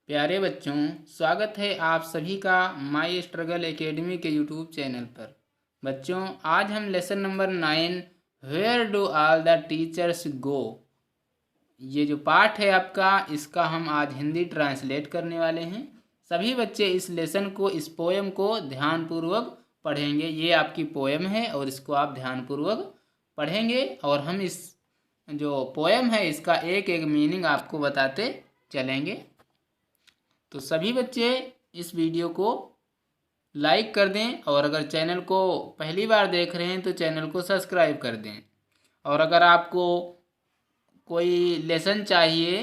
प्यारे बच्चों, स्वागत है आप सभी का माई स्ट्रगल एकेडमी के यूट्यूब चैनल पर। बच्चों, आज हम lesson number 9 where do all the teachers go, ये जो पाठ है आपका, इसका हम आज हिंदी ट्रांसलेट करने वाले हैं। सभी बच्चे इस लेसन को, इस पोएम को ध्यानपूर्वक पढ़ेंगे। ये आपकी पोएम है और इसको आप ध्यानपूर्वक पढ़ेंगे और हम इस जो पोएम है इसका एक एक मीनिंग आपको बताते चलेंगे। तो सभी बच्चे इस वीडियो को लाइक कर दें और अगर चैनल को पहली बार देख रहे हैं तो चैनल को सब्सक्राइब कर दें। और अगर आपको कोई लेसन चाहिए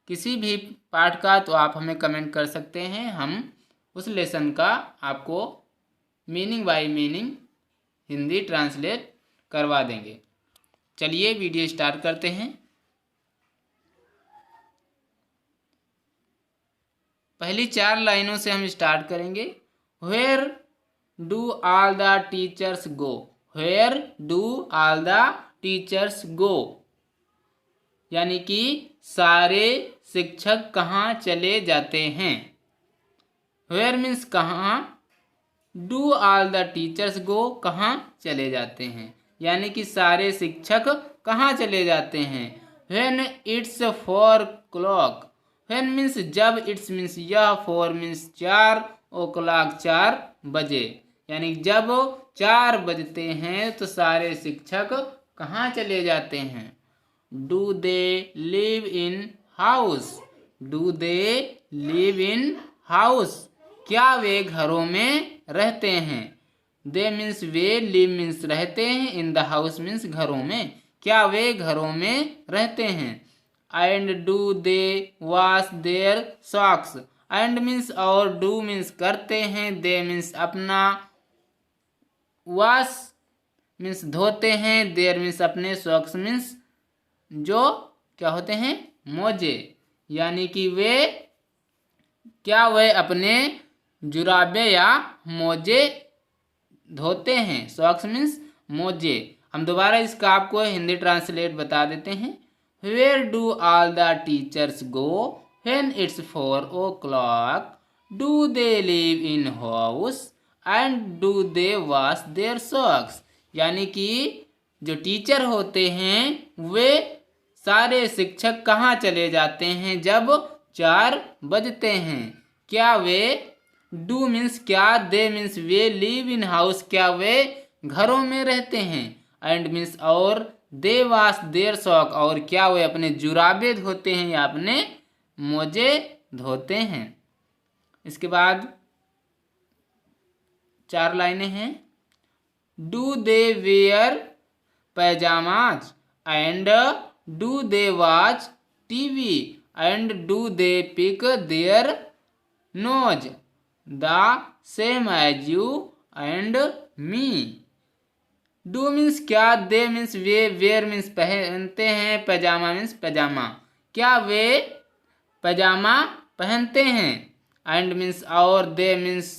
किसी भी पाठ का तो आप हमें कमेंट कर सकते हैं, हम उस लेसन का आपको meaning bye meaning Hindi translate करवा देंगे। चलिए वीडियो स्टार्ट करते हैं। पहली 4 लाइनों से हम स्टार्ट करेंगे। Where do all the teachers go, where do all the teachers go, यानी कि सारे शिक्षक कहाँ चले जाते हैं। वेयर मीन्स कहाँ, do all the teachers go कहाँ चले जाते हैं, यानी कि सारे शिक्षक कहाँ चले जाते हैं। When it's 4 o'clock, when means जब, इट्स मीन्स यह, 4 मीन्स 4, o'clock 4 बजे, यानी जब 4 बजते हैं तो सारे शिक्षक कहाँ चले जाते हैं। Do they live in house, do they live in house, क्या वे घरों में रहते हैं। They means way, live means रहते हैं, इन द हाउस मीन्स घरों में, क्या वे घरों में रहते हैं। And do they wash their socks, and means और, डू मीन्स करते हैं, दे मीन्स अपना, वॉश मीन्स धोते हैं, देयर मीन्स अपने, सॉक्स मीन्स जो क्या होते हैं, मोजे, यानी कि वे, क्या वे अपने जुराबे या मोजे धोते हैं। सॉक्स मीन्स मोजे। हम दोबारा इसका आपको हिंदी ट्रांसलेट बता देते हैं। Where do all the teachers go when it's 4 o'clock, do they live in house and do they wash their socks, यानी कि जो टीचर होते हैं वे सारे शिक्षक कहाँ चले जाते हैं जब 4 बजते हैं। क्या वे, डू मीन्स क्या, they means way, live in house क्या वे घरों में रहते हैं, एंड मीन्स और, दे वॉश देयर सॉक और क्या वे अपने जुराबे धोते हैं या अपने मोजे धोते हैं। इसके बाद 4 लाइनें हैं। Do they wear pyjamas and do they watch TV and do they pick their nose the same as you and me. Do means क्या, दे मीन्स वे, वेयर मीन्स पहनते हैं, पैजामा मीन्स पैजामा, क्या वे पैजामा पहनते हैं, एंड मीन्स और, दे मीन्स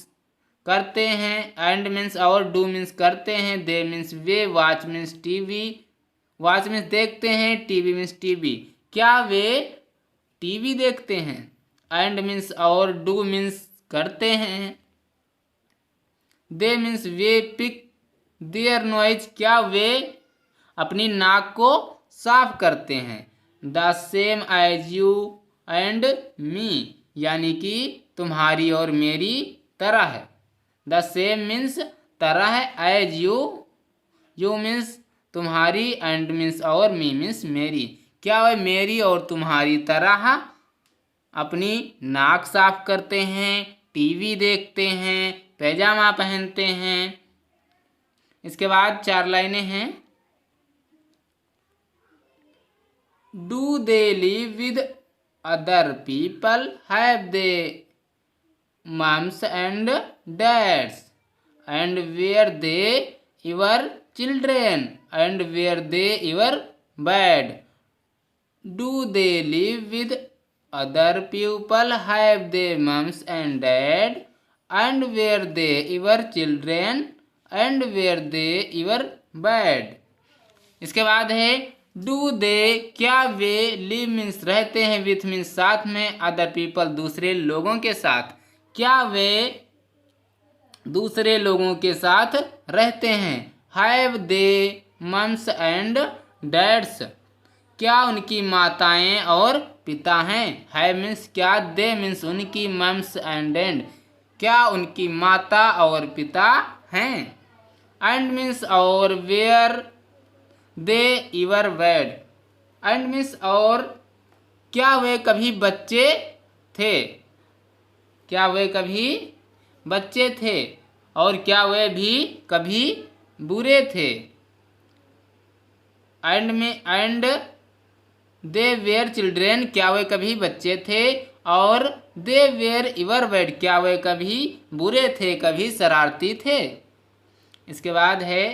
करते हैं, एंड मीन्स और, डू मीन्स करते हैं, they means way, watch means TV, watch means देखते हैं, टीवी मीन्स टीवी, क्या वे टीवी देखते हैं, एंड मीन्स और, डू मीन्स करते हैं, दे मीन्स वे पिक देयर नॉइज, क्या वे अपनी नाक को साफ करते हैं, the same as you and me, यानी कि तुम्हारी और मेरी तरह है। द सेम मीन्स तरह है, एज यू, यू मीन्स तुम्हारी, एंड मीन्स और, मी मीन्स मेरी, क्या वे मेरी और तुम्हारी तरह अपनी नाक साफ करते हैं, टीवी देखते हैं, पैजामा पहनते हैं। इसके बाद 4 लाइनें हैं। Do they live with other people, have they mums and dads, and were they your children, and were they your bad. डू दे लिव विद other people, have they mums and dad, and were they your children, and were they your bed। इसके बाद है do दे क्या वे live means रहते हैं, with means साथ में, अदर पीपल दूसरे लोगों के साथ, क्या वे दूसरे लोगों के साथ रहते हैं। Have they mums and dads क्या उनकी माताएं और पिता हैं। हैव मीन्स क्या, दे मीन्स उनकी, मम्स एंड डैड क्या उनकी माता और पिता हैं। एंड मीन्स और, were they ever bad and means और, क्या वे कभी बच्चे थे, क्या वे कभी बच्चे थे, और क्या वे भी कभी बुरे थे। एंड दे वेयर चिल्ड्रेन क्या वे कभी बच्चे थे, और दे वेयर इवर बैड क्या वे कभी बुरे थे, कभी शरारती थे। इसके बाद है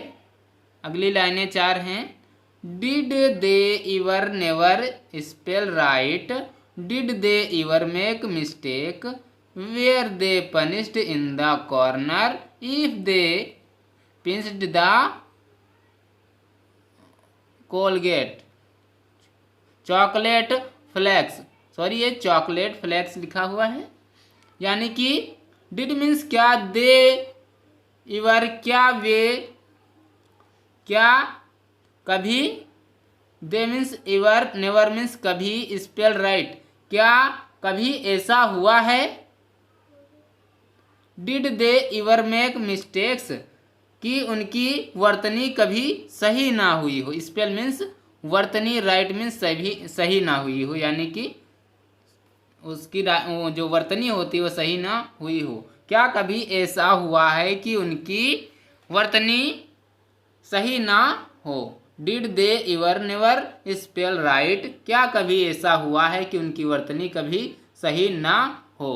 अगली लाइनें 4 हैं। Did they ever never spell right, did they ever make mistake, were they punished in the corner, if they pinched the Colgate, chocolate flakes, sorry ये चॉकलेट फ्लेक्स लिखा हुआ है। यानी कि डिड मीन्स क्या, दे इवर क्या वे, क्या कभी, दे मीन्स इवर, नेवर मीन्स कभी, स्पेल राइट क्या कभी ऐसा हुआ है। Did they ever make mistakes कि उनकी वर्तनी कभी सही ना हुई हो। स्पेल मीन्स वर्तनी, राइट मीन्स सही ना हुई हो, यानी कि उसकी जो वर्तनी होती है वो सही ना हुई हो। क्या कभी ऐसा हुआ है कि उनकी वर्तनी सही ना हो। Did they ever never spell right क्या कभी ऐसा हुआ है कि उनकी वर्तनी कभी सही ना हो।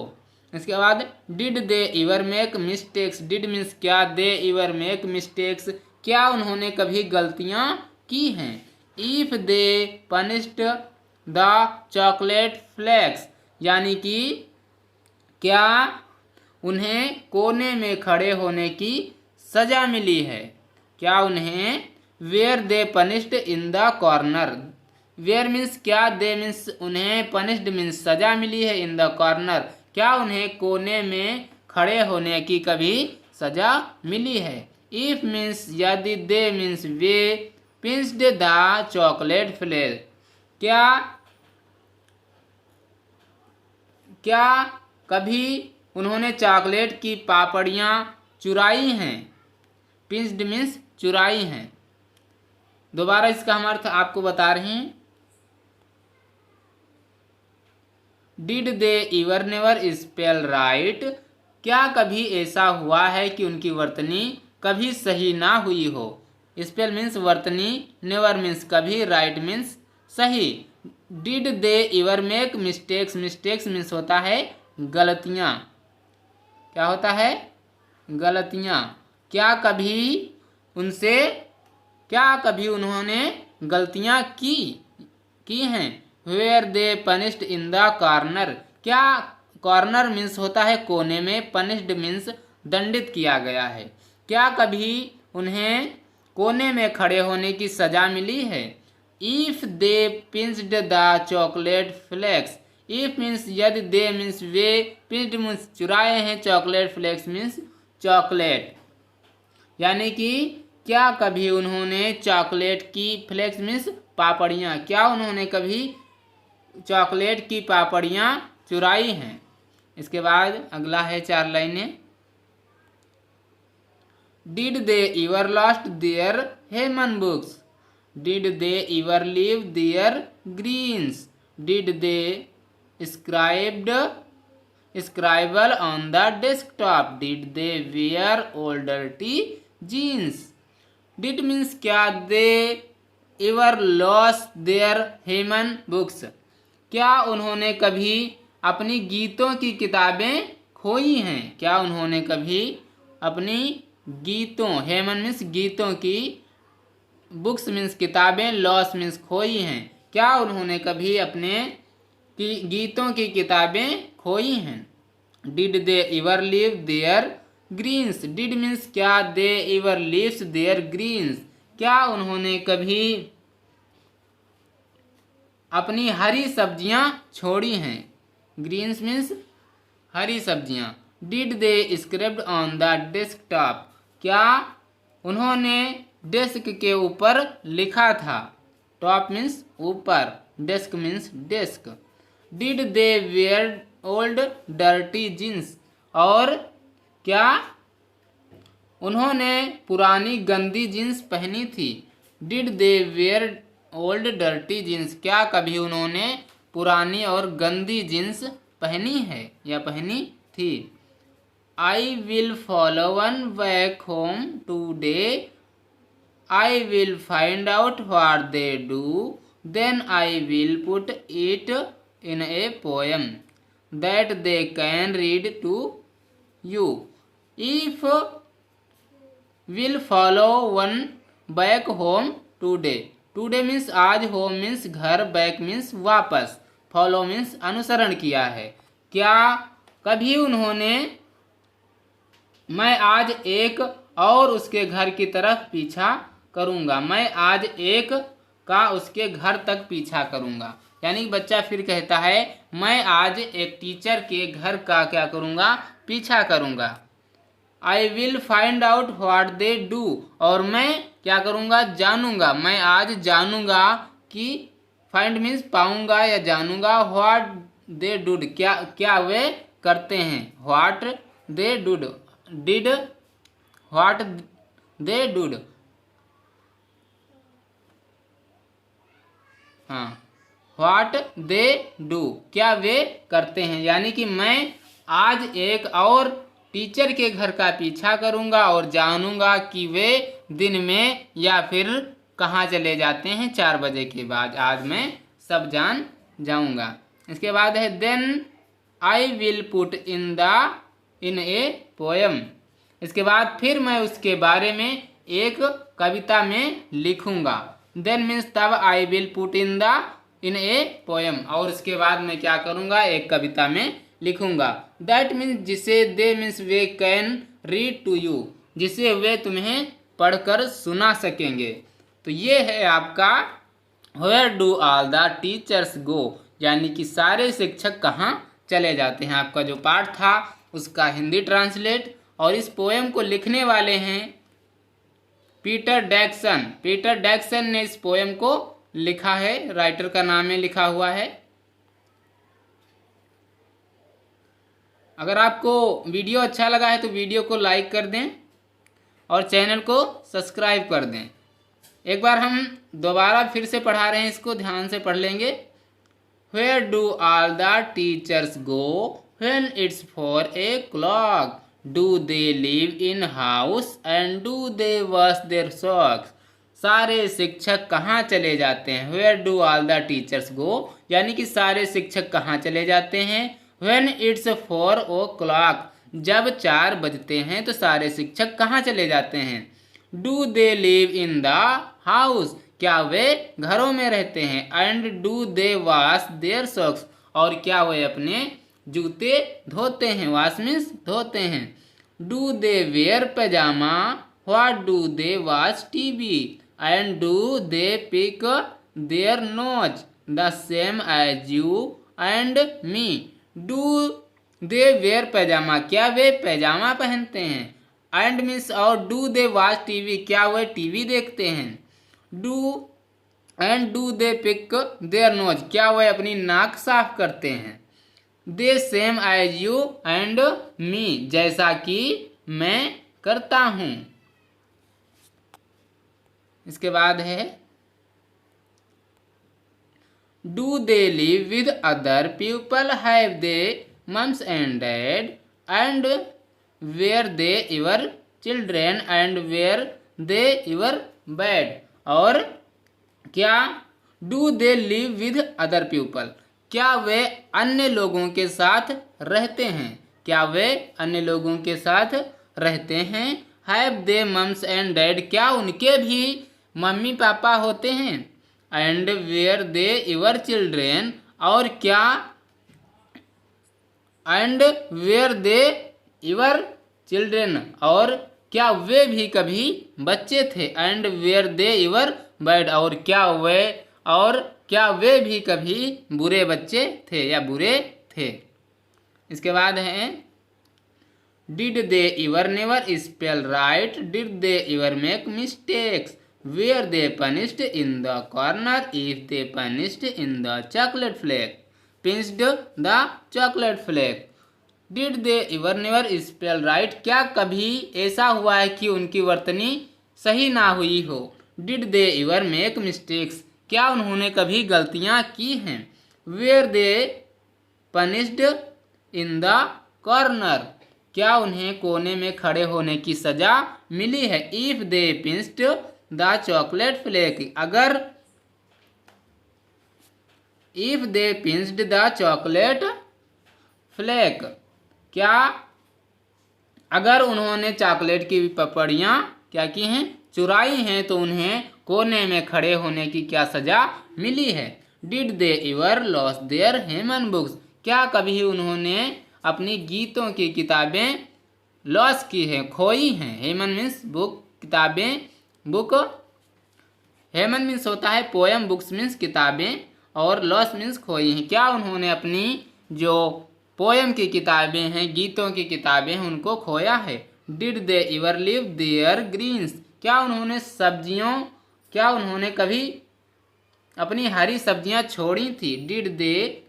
इसके बाद did they ever make mistakes, did means क्या, दे इवर मेक मिस्टेक्स क्या उन्होंने कभी गलतियां की हैं। If they punished the chocolate flakes यानी कि क्या उन्हें कोने में खड़े होने की सजा मिली है। क्या उन्हें, were they punished in the corner, were means क्या, दे मीन्स उन्हें, पनिश्ड मीन्स सजा मिली है, इन द कॉर्नर क्या उन्हें कोने में खड़े होने की कभी सजा मिली है। इफ मीन्स यदि, दे मीन्स वे, पिंच्ड द चॉकलेट फ्लेक्स क्या कभी उन्होंने चॉकलेट की पापड़ियाँ चुराई हैं। पिंच्ड मीन्स चुराई हैं। दोबारा इसका हम अर्थ आपको बता रहे हैं। Did they ever never spell right क्या कभी ऐसा हुआ है कि उनकी वर्तनी कभी सही ना हुई हो। स्पेल मीन्स वर्तनी, नेवर मीन्स कभी, राइट मीन्स सही। Did they ever make mistakes, mistakes means होता है गलतियाँ, क्या होता है गलतियाँ। क्या कभी उनसे, क्या कभी उन्होंने गलतियाँ की हैं। Were they punished in the corner क्या, कॉर्नर मीन्स होता है कोने में, पनिश्ड मीन्स दंडित किया गया है। क्या कभी उन्हें कोने में खड़े होने की सजा मिली है। If they pinched the chocolate flakes, if means यदि, दे मीन्स वे, पिंच्ड मीन्स चुराए हैं, चॉकलेट फ्लेक्स मीन्स चॉकलेट। यानी कि क्या कभी उन्होंने चॉकलेट की, फ्लेक्स मीन्स पापड़ियाँ, क्या उन्होंने कभी चॉकलेट की पापड़ियाँ चुराई हैं। इसके बाद अगला है 4 लाइनें। Did they ever lost their hymn books, did they ever leave their greens, did they scribble on the desktop, did they wear old dirty jeans. Did means क्या, they ever lose their hymn books क्या उन्होंने कभी अपनी गीतों की किताबें खोई हैं। क्या उन्होंने कभी अपनी गीतों, हेमन मीन्स गीतों की, बुक्स मीन्स किताबें, लॉस मीन्स खोई हैं, क्या उन्होंने कभी अपने गीतों की किताबें खोई हैं। Did they ever leave their greens, did means क्या, they ever leaves their greens क्या उन्होंने कभी अपनी हरी सब्जियां छोड़ी हैं। ग्रीन्स मीन्स हरी सब्जियां। Did they script on the desktop, क्या उन्होंने डेस्क के ऊपर लिखा था। टॉप मीन्स ऊपर, desk means desk. Did they wear old dirty jeans, और क्या उन्होंने पुरानी गंदी जीन्स पहनी थी। Did they wear old dirty jeans, क्या कभी उन्होंने पुरानी और गंदी जीन्स पहनी है या पहनी थी। I will follow one back home today, I will find out what they do, then I will put it in a poem that they can read to you. If will follow one back home today, today means आज, home means घर, back means वापस, follow means अनुसरण किया है। क्या कभी उन्होंने, मैं आज एक और उसके घर की तरफ पीछा करूँगा, मैं आज एक का उसके घर तक पीछा करूँगा। यानी बच्चा फिर कहता है मैं आज एक टीचर के घर का क्या करूँगा, पीछा करूँगा। आई will find out what they do, और मैं क्या करूँगा, जानूँगा, मैं आज जानूँगा कि, फाइंड मीन्स पाऊँगा या जानूँगा, व्हाट दे डूड, क्या वे करते हैं, what they dude, did what they dude, हाँ, व्हाट दे डू, क्या वे करते हैं। यानी कि मैं आज एक और टीचर के घर का पीछा करूंगा और जानूंगा कि वे दिन में या फिर कहाँ चले जाते हैं 4 बजे के बाद, आज मैं सब जान जाऊंगा। इसके बाद है then I will put in a poem, इसके बाद फिर मैं उसके बारे में एक कविता में लिखूंगा। देन मीन्स तब, आई will put in a poem, और उसके बाद मैं क्या करूंगा, एक कविता में लिखूंगा। दैट मीन्स जिसे, दे मीन्स वे, कैन रीड टू यू, जिसे वे तुम्हें पढ़कर सुना सकेंगे। तो ये है आपका where do all the teachers go, यानी कि सारे शिक्षक कहाँ चले जाते हैं। आपका जो पाठ था उसका हिंदी ट्रांसलेट, और इस पोएम को लिखने वाले हैं पीटर डैक्सन। पीटर डैक्सन ने इस पोएम को लिखा है, राइटर का नाम है लिखा हुआ है। अगर आपको वीडियो अच्छा लगा है तो वीडियो को लाइक कर दें और चैनल को सब्सक्राइब कर दें। एक बार हम दोबारा फिर से पढ़ा रहे हैं, इसको ध्यान से पढ़ लेंगे। Where do all the teachers go when it's 4 o'clock? Do they live in house and do they wash their socks? सारे शिक्षक कहाँ चले जाते हैं। Where do all the teachers go, यानी कि सारे शिक्षक कहाँ चले जाते हैं। When it's 4 o'clock, जब 4 बजते हैं तो सारे शिक्षक कहाँ चले जाते हैं। Do they live in the house, क्या वे घरों में रहते हैं। And do they wash their socks, और क्या वे अपने जूते धोते हैं। वॉश मीन्स धोते हैं। Do they wear pyjama, what do they watch TV, and do they pick their nose the same as you and me. Do they wear pyjama, क्या वे पैजामा पहनते हैं। एंड मीन्स और डू दे वॉच टीवी, क्या वे TV देखते हैं। Do they pick their nose, क्या वह अपनी नाक साफ करते हैं। They same as you and me, जैसा कि मैं करता हूं। इसके बाद है do they live with other people, have they mums and dad, and were they your children, and were they your bed. और क्या do they live with other people, क्या वे अन्य लोगों के साथ रहते हैं। क्या वे अन्य लोगों के साथ रहते हैं। Have they mums and dad, क्या उनके भी मम्मी पापा होते हैं। And were they your children, और क्या and were they your children, और क्या वे भी कभी बच्चे थे। And were they your bed, और क्या वे और क्या वे भी कभी बुरे बच्चे थे या बुरे थे। इसके बाद है did they ever never spell right, did they ever make mistakes, were they punished in the corner if they punished in the chocolate flake, pinched the chocolate flake. Did they ever never spell right, क्या कभी ऐसा हुआ है कि उनकी वर्तनी सही ना हुई हो। Did they ever make mistakes, क्या उन्होंने कभी गलतियां की हैं। Were they punished in the corner, क्या उन्हें कोने में खड़े होने की सजा मिली है। If they pinched the chocolate flake, अगर if they pinched the chocolate flake, क्या अगर उन्होंने चॉकलेट की पपड़ियाँ क्या की हैं, चुराई हैं, तो उन्हें कोने में खड़े होने की क्या सजा मिली है। Did they ever lose their hymn books, क्या कभी उन्होंने अपनी गीतों की किताबें लॉस की हैं, खोई हैं। हेमन मीन्स बुक, किताबें, बुक। हेमन मीन्स होता है पोयम, बुक्स मीन्स किताबें, और लॉस मीन्स खोई हैं। क्या उन्होंने अपनी जो पोयम की किताबें हैं, गीतों की किताबें हैं, उनको खोया है। Did they ever live their greens, क्या उन्होंने कभी अपनी हरी सब्जियां छोड़ी थी। Did they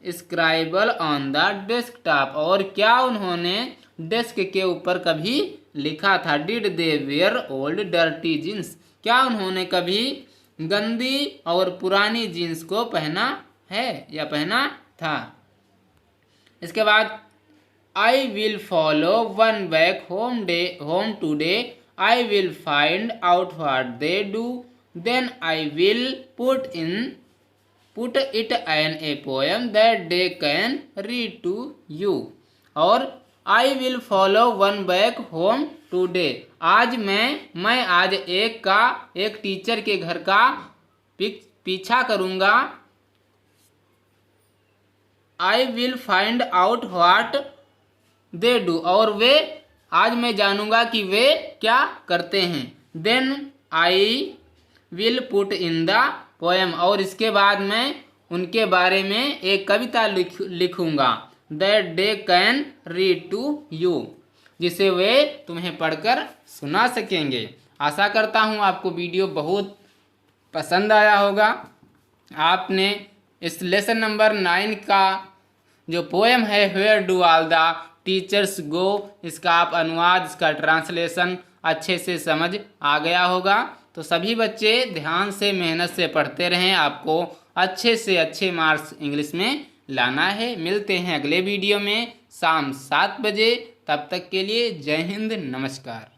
scribble on the desktop, और क्या उन्होंने डेस्क के ऊपर कभी लिखा था। Did they wear old dirty jeans, क्या उन्होंने कभी गंदी और पुरानी जीन्स को पहना है या पहना था। इसके बाद I will follow one back home today, I will find out what they do, then I will put it in a poem that they can read to you. और I will follow one back home today, आज मैं आज एक teacher के घर का पीछा करूँगा। आई will find out what they do, और वे आज मैं जानूंगा कि वे क्या करते हैं। Then I will put in the poem, और इसके बाद मैं उनके बारे में एक कविता लिखूंगा। That they can read to you, जिसे वे तुम्हें पढ़कर सुना सकेंगे। आशा करता हूँ आपको वीडियो बहुत पसंद आया होगा। आपने इस लेसन नंबर 9 का जो पोएम है where do all the teachers go, इसका आप अनुवाद, इसका ट्रांसलेशन अच्छे से समझ आ गया होगा। तो सभी बच्चे ध्यान से मेहनत से पढ़ते रहें, आपको अच्छे से अच्छे मार्क्स इंग्लिश में लाना है। मिलते हैं अगले वीडियो में शाम 7 बजे, तब तक के लिए जय हिंद, नमस्कार।